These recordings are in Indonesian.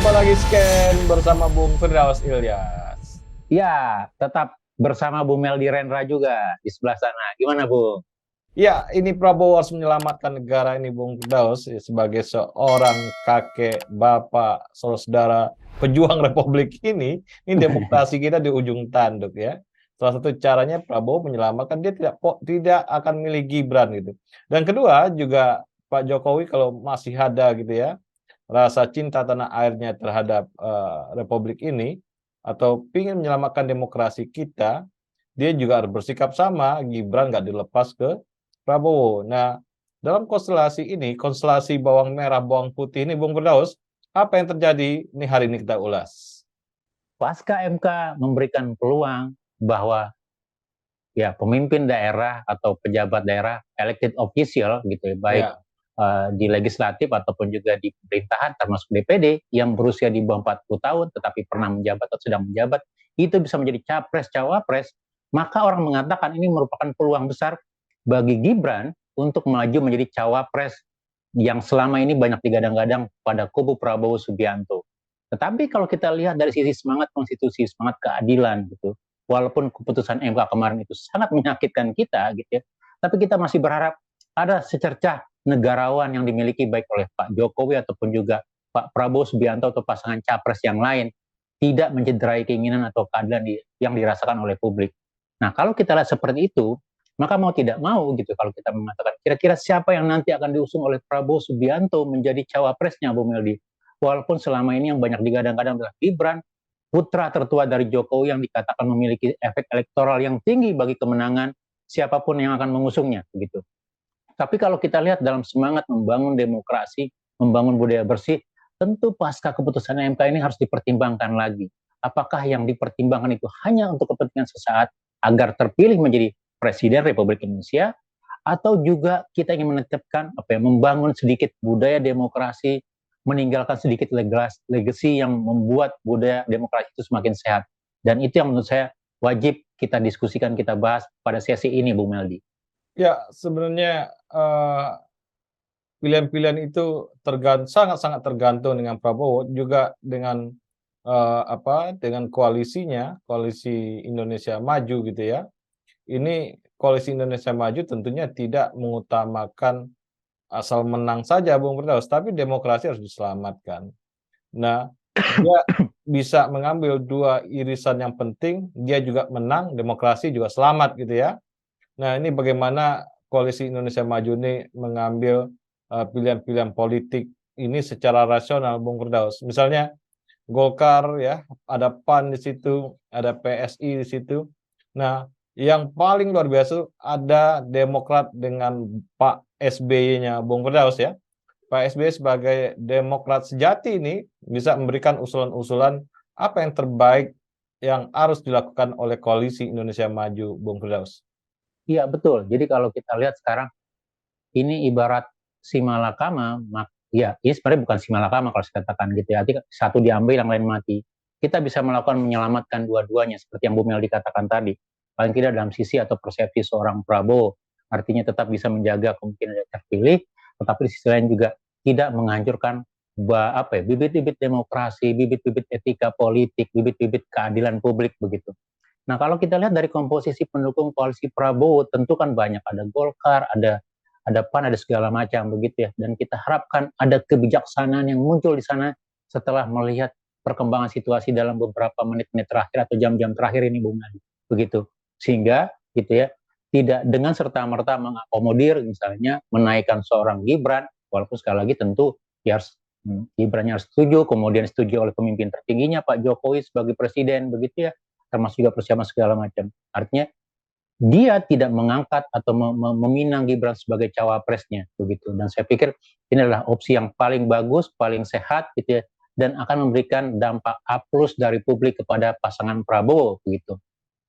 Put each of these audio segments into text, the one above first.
Jumpa lagi Scan bersama Bung Firdaus Ilyas. Ya, tetap bersama Bu Meldi Rendra juga di sebelah sana. Gimana, Bu? Ya, ini Prabowo harus menyelamatkan negara ini, Bung Firdaus, sebagai seorang kakek, bapak, saudara, pejuang Republik ini demokrasi kita di ujung tanduk ya. Salah satu caranya Prabowo menyelamatkan, dia tidak akan milih Gibran gitu. Dan kedua juga Pak Jokowi kalau masih ada gitu ya, rasa cinta tanah airnya terhadap Republik ini atau ingin menyelamatkan demokrasi kita, dia juga harus bersikap sama. Gibran nggak dilepas ke Prabowo. Nah, dalam konstelasi ini, konstelasi bawang merah, bawang putih ini, Bung Firdaus, apa yang terjadi? Ini hari ini kita ulas. Pasca MK memberikan peluang bahwa ya pemimpin daerah atau pejabat daerah elected official gitu ya, baik Ya, di legislatif ataupun juga di pemerintahan termasuk DPD yang berusia di bawah 40 tahun tetapi pernah menjabat atau sedang menjabat itu bisa menjadi capres cawapres, maka orang mengatakan ini merupakan peluang besar bagi Gibran untuk maju menjadi cawapres yang selama ini banyak digadang-gadang pada kubu Prabowo Subianto. Tetapi kalau kita lihat dari sisi semangat konstitusi, semangat keadilan gitu, walaupun keputusan MK kemarin itu sangat menyakitkan kita gitu ya, tapi kita masih berharap ada secercah negarawan yang dimiliki baik oleh Pak Jokowi ataupun juga Pak Prabowo Subianto atau pasangan capres yang lain tidak mencederai keinginan atau keadilan yang dirasakan oleh publik. Nah, kalau kita lihat seperti itu, maka mau tidak mau gitu kalau kita mengatakan kira-kira siapa yang nanti akan diusung oleh Prabowo Subianto menjadi cawapresnya, Bu Meldi. Walaupun selama ini yang banyak digadang-gadang adalah Gibran, putra tertua dari Jokowi yang dikatakan memiliki efek elektoral yang tinggi bagi kemenangan siapapun yang akan mengusungnya begitu. Tapi kalau kita lihat dalam semangat membangun demokrasi, membangun budaya bersih, tentu pasca keputusan MK ini harus dipertimbangkan lagi. Apakah yang dipertimbangkan itu hanya untuk kepentingan sesaat agar terpilih menjadi Presiden Republik Indonesia, atau juga kita ingin menetapkan membangun sedikit budaya demokrasi, meninggalkan sedikit legacy yang membuat budaya demokrasi itu semakin sehat. Dan itu yang menurut saya wajib kita diskusikan, kita bahas pada sesi ini, Bu Meldi. ya sebenarnya pilihan-pilihan itu sangat-sangat tergantung dengan Prabowo, juga dengan dengan koalisinya, koalisi Indonesia Maju gitu ya. Ini koalisi Indonesia Maju tentunya tidak mengutamakan asal menang saja, Bung Firdaus, tapi demokrasi harus diselamatkan. Nah, dia bisa mengambil dua irisan yang penting, dia juga menang, demokrasi juga selamat gitu ya. Nah, ini bagaimana koalisi Indonesia Maju ini mengambil pilihan-pilihan politik ini secara rasional, Bung Firdaus. Misalnya Golkar ya, ada PAN di situ, ada PSI di situ. Nah, yang paling luar biasa ada Demokrat dengan Pak SBY-nya Bung Firdaus ya. Pak SBY sebagai Demokrat sejati ini bisa memberikan usulan-usulan apa yang terbaik yang harus dilakukan oleh koalisi Indonesia Maju, Bung Firdaus. Iya betul. Jadi kalau kita lihat sekarang ini ibarat si malakama, ya ini sebenarnya bukan si malakama kalau saya katakan gitu ya. Artinya satu diambil yang lain mati. Kita bisa melakukan menyelamatkan dua-duanya seperti yang Bu Mel dikatakan tadi. Paling tidak dalam sisi atau persepsi seorang Prabowo, artinya tetap bisa menjaga kemungkinan terpilih, tetapi di sisi lain juga tidak menghancurkan bibit-bibit demokrasi, bibit-bibit etika politik, bibit-bibit keadilan publik begitu. Nah, kalau kita lihat dari komposisi pendukung koalisi Prabowo, tentu kan banyak, ada Golkar, ada PAN, ada segala macam begitu ya. Dan kita harapkan ada kebijaksanaan yang muncul di sana setelah melihat perkembangan situasi dalam beberapa menit-menit terakhir atau jam-jam terakhir ini, Bung Nadi. Begitu. Sehingga gitu ya, tidak dengan serta-merta mengakomodir misalnya menaikkan seorang Gibran, walaupun sekali lagi tentu ya harus Gibrannya harus setuju, kemudian setuju oleh pemimpin tertingginya Pak Jokowi sebagai presiden begitu ya, termasuk juga persiapan segala macam. Artinya dia tidak mengangkat atau meminang Gibran sebagai cawapresnya begitu. Dan saya pikir ini adalah opsi yang paling bagus, paling sehat gitu ya, dan akan memberikan dampak A+ dari publik kepada pasangan Prabowo begitu.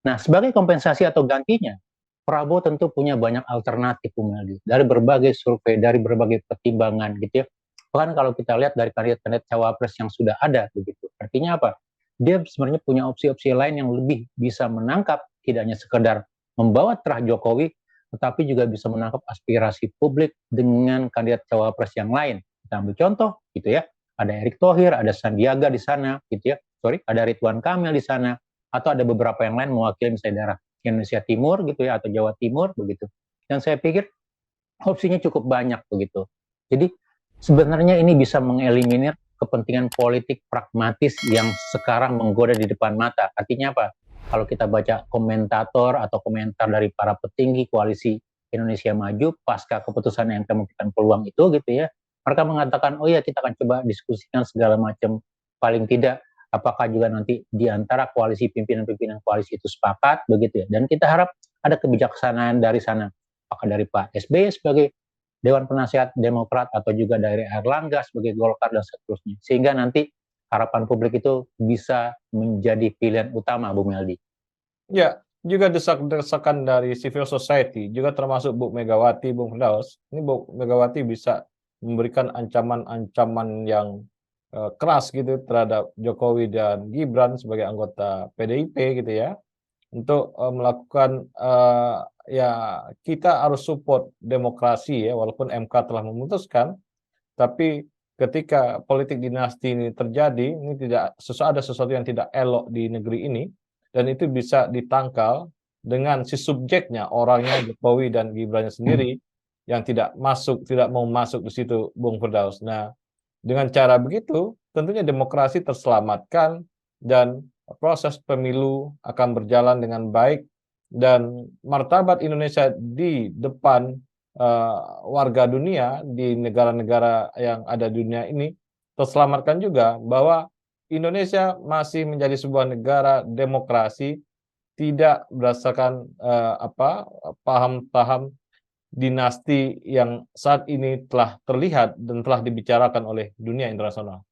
Nah, sebagai kompensasi atau gantinya, Prabowo tentu punya banyak alternatif dari berbagai survei, dari berbagai pertimbangan gitu ya. Bahkan kalau kita lihat dari kandidat-kandidat cawapres yang sudah ada begitu. Artinya apa? Dia sebenarnya punya opsi-opsi lain yang lebih bisa menangkap tidak hanya sekedar membawa terah Jokowi, tetapi juga bisa menangkap aspirasi publik dengan kandidat cawapres yang lain. Kita ambil contoh gitu ya. ada Erick Thohir, ada Sandiaga di sana, gitu ya. Ada Ridwan Kamil di sana, atau ada beberapa yang lain mewakili misalnya daerah Indonesia Timur gitu ya, atau Jawa Timur begitu. Dan saya pikir opsinya cukup banyak begitu. Jadi sebenarnya ini bisa mengeliminir kepentingan politik pragmatis yang sekarang menggoda di depan mata. Artinya apa? Kalau kita baca komentator atau komentar dari para petinggi koalisi Indonesia Maju pasca keputusan yang memberikan peluang itu gitu ya, mereka mengatakan, oh ya kita akan coba diskusikan segala macam, paling tidak apakah juga nanti di antara koalisi pimpinan-pimpinan koalisi itu sepakat begitu ya, dan kita harap ada kebijaksanaan dari sana, apakah dari Pak SBY sebagai Dewan Penasihat Demokrat atau juga dari Erlangga sebagai Golkar dan seterusnya, sehingga nanti harapan publik itu bisa menjadi pilihan utama, Bu Meldi. Ya, juga desak-desakan dari civil society, juga termasuk Bu Megawati, Bung Firdaus. Ini Bu Megawati bisa memberikan ancaman-ancaman yang keras gitu terhadap Jokowi dan Gibran sebagai anggota PDIP gitu ya, untuk melakukan ya kita harus support demokrasi ya, walaupun MK telah memutuskan, tapi ketika politik dinasti ini terjadi, ini tidak ada sesuatu yang tidak elok di negeri ini, dan itu bisa ditangkal dengan si subjeknya, orangnya Jokowi dan Gibrannya sendiri yang tidak mau masuk di situ, Bung Firdaus. Nah, dengan cara begitu, tentunya demokrasi terselamatkan dan proses pemilu akan berjalan dengan baik dan martabat Indonesia di depan warga dunia di negara-negara yang ada di dunia ini terselamatkan juga, bahwa Indonesia masih menjadi sebuah negara demokrasi, tidak berdasarkan paham-paham dinasti yang saat ini telah terlihat dan telah dibicarakan oleh dunia internasional.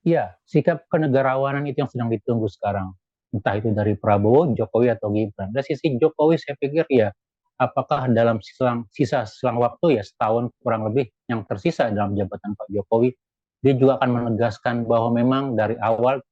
Iya, sikap kenegarawanan itu yang sedang ditunggu sekarang. Entah itu dari Prabowo, Jokowi, atau Gibran. Dari sisi Jokowi, saya pikir ya, apakah dalam sisa selang waktu ya setahun kurang lebih yang tersisa dalam jabatan Pak Jokowi, dia juga akan menegaskan bahwa memang dari awal,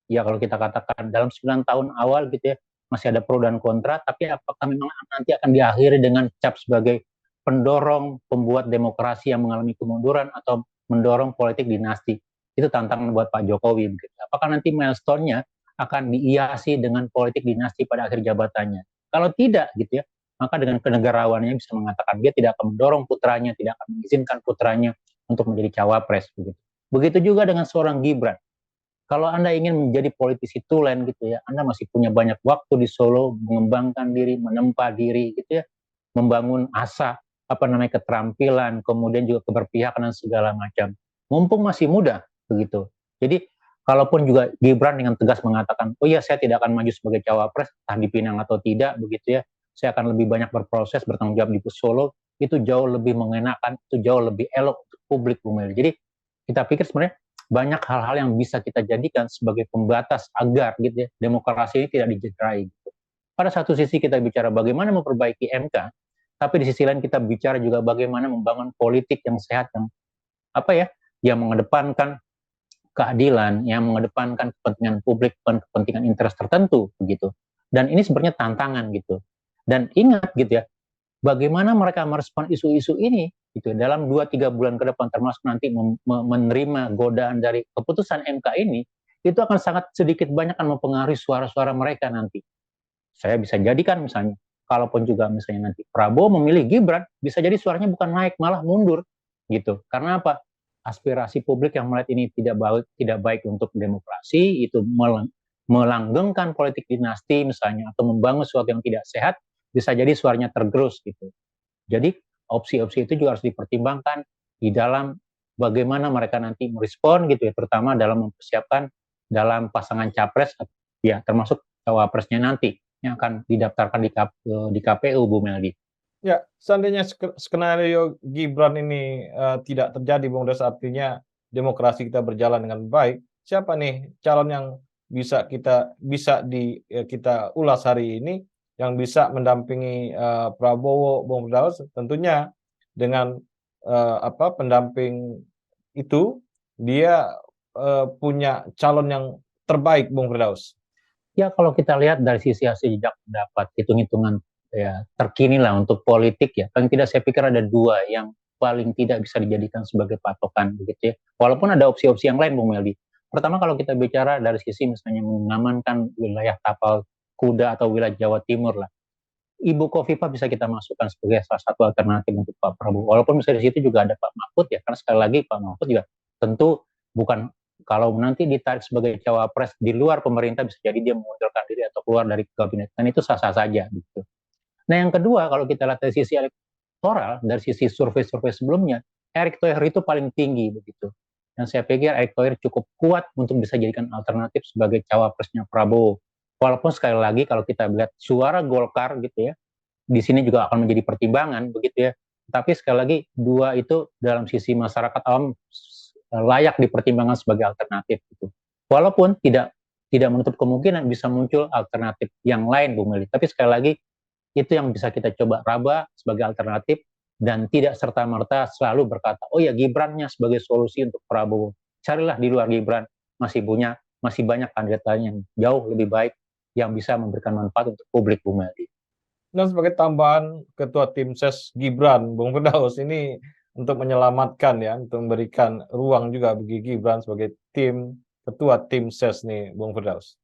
ya kalau kita katakan dalam 9 tahun awal gitu ya, masih ada pro dan kontra, tapi apakah memang nanti akan diakhiri dengan cap sebagai pendorong pembuat demokrasi yang mengalami kemunduran atau mendorong politik dinasti. Itu tantangan buat Pak Jokowi. Begitu. Apakah nanti milestone-nya akan dihiasi dengan politik dinasti pada akhir jabatannya? Kalau tidak gitu ya, maka dengan kenegarawannya bisa mengatakan dia tidak akan mendorong putranya, tidak akan mengizinkan putranya untuk menjadi cawapres. Begitu. Begitu juga dengan seorang Gibran. Kalau Anda ingin menjadi politisi tulen gitu ya, Anda masih punya banyak waktu di Solo mengembangkan diri, menempa diri gitu ya, membangun asa, keterampilan, kemudian juga keberpihakan dan segala macam. Mumpung masih muda begitu. Jadi kalaupun juga Gibran dengan tegas mengatakan, oh ya saya tidak akan maju sebagai cawapres, entah dipinang atau tidak begitu ya, saya akan lebih banyak berproses, bertanggung jawab di Solo, itu jauh lebih mengenakan, itu jauh lebih elok untuk publik, Bu Mel. Jadi kita pikir sebenarnya banyak hal-hal yang bisa kita jadikan sebagai pembatas agar gitu ya, demokrasi ini tidak dicederai. Gitu. Pada satu sisi kita bicara bagaimana memperbaiki MK, tapi di sisi lain kita bicara juga bagaimana membangun politik yang sehat, yang mengedepankan keadilan, yang mengedepankan kepentingan publik, kepentingan interest tertentu begitu. Dan ini sebenarnya tantangan gitu. Dan ingat gitu ya, bagaimana mereka merespon isu-isu ini gitu dalam 2-3 bulan ke depan, termasuk nanti menerima godaan dari keputusan MK ini, itu akan sangat sedikit banyak akan mempengaruhi suara-suara mereka nanti. Saya bisa jadikan misalnya, kalaupun juga misalnya nanti Prabowo memilih Gibran, bisa jadi suaranya bukan naik malah mundur gitu. Karena apa? Aspirasi publik yang melihat ini tidak baik untuk demokrasi, itu melanggengkan politik dinasti misalnya, atau membangun sesuatu yang tidak sehat, bisa jadi suaranya tergerus gitu. Jadi opsi-opsi itu juga harus dipertimbangkan di dalam bagaimana mereka nanti merespon gitu ya, terutama dalam mempersiapkan dalam pasangan capres ya, termasuk cawapresnya nanti yang akan didaftarkan di KPU, Bu Meldi. Ya, seandainya skenario Gibran ini tidak terjadi, Bung Des, artinya demokrasi kita berjalan dengan baik. Siapa nih calon yang bisa kita ulas hari ini yang bisa mendampingi Prabowo, Bung Firdaus? Tentunya dengan pendamping itu dia punya calon yang terbaik, Bung Firdaus. Ya kalau kita lihat dari sisi hasil jejak pendapat, hitung-hitungan ya terkini lah untuk politik ya, paling tidak saya pikir ada dua yang paling tidak bisa dijadikan sebagai patokan begitu ya. Walaupun ada opsi-opsi yang lain, Bung Meldi. Pertama kalau kita bicara dari sisi misalnya mengamankan wilayah tapal kuda atau wilayah Jawa Timur lah, Ibu Kofifa bisa kita masukkan sebagai salah satu alternatif untuk Pak Prabowo. Walaupun misalnya di situ juga ada Pak Mahfud ya, karena sekali lagi Pak Mahfud juga tentu bukan, kalau nanti ditarik sebagai cawapres di luar pemerintah bisa jadi dia mengundurkan diri atau keluar dari kabinet, dan itu sah-sah saja gitu. Nah yang kedua kalau kita lihat dari sisi elektoral, dari sisi survei-survei sebelumnya, Erick Thohir itu paling tinggi begitu. Dan saya pikir Erick Thohir cukup kuat untuk bisa jadikan alternatif sebagai cawapresnya Prabowo. Walaupun sekali lagi kalau kita lihat suara Golkar gitu ya, di sini juga akan menjadi pertimbangan begitu ya. Tapi sekali lagi dua itu dalam sisi masyarakat awam layak dipertimbangkan sebagai alternatif gitu. Walaupun tidak menutup kemungkinan bisa muncul alternatif yang lain, Bung Meli. Tapi sekali lagi itu yang bisa kita coba raba sebagai alternatif dan tidak serta-merta selalu berkata, oh ya Gibrannya sebagai solusi untuk Prabowo. Carilah di luar Gibran, masih banyak kandidat lain yang jauh lebih baik yang bisa memberikan manfaat untuk publik, Bung Meldi. Dan sebagai tambahan Ketua Tim Ses Gibran, Bung Firdaus, ini untuk menyelamatkan ya, untuk memberikan ruang juga bagi Gibran sebagai Ketua Tim Ses nih, Bung Firdaus.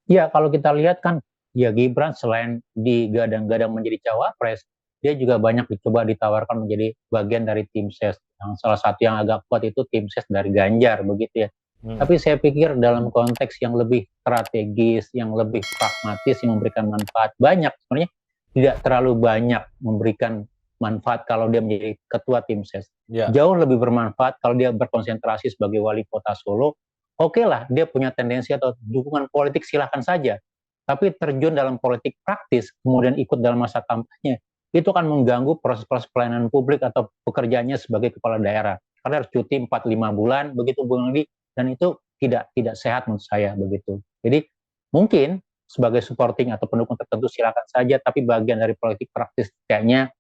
Ya, kalau kita lihat kan, ya Gibran selain digadang-gadang menjadi cawapres, dia juga banyak dicoba ditawarkan menjadi bagian dari tim ses. Yang salah satu yang agak kuat itu tim ses dari Ganjar, begitu ya. Tapi saya pikir dalam konteks yang lebih strategis, yang lebih pragmatis, yang memberikan manfaat banyak, sebenarnya tidak terlalu banyak memberikan manfaat kalau dia menjadi ketua tim ses. Ya. Jauh lebih bermanfaat kalau dia berkonsentrasi sebagai wali kota Solo. Oke lah, dia punya tendensi atau dukungan politik silahkan saja. Tapi terjun dalam politik praktis, kemudian ikut dalam masa kampanye, itu akan mengganggu proses-proses pelayanan publik atau pekerjaannya sebagai kepala daerah. Karena harus cuti 4-5 bulan, begitu Bung Lidi, dan itu tidak sehat menurut saya begitu. Jadi mungkin sebagai supporting atau pendukung tertentu silakan saja, tapi bagian dari politik praktis kayaknya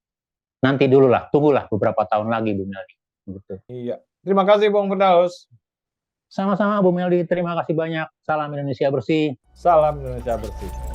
nanti dulu lah, tunggulah beberapa tahun lagi Bung Meldi. Gitu. Iya, terima kasih Bung Firdaus. Sama-sama Bung Meldi, terima kasih banyak. Salam Indonesia bersih. Salam Indonesia bersih.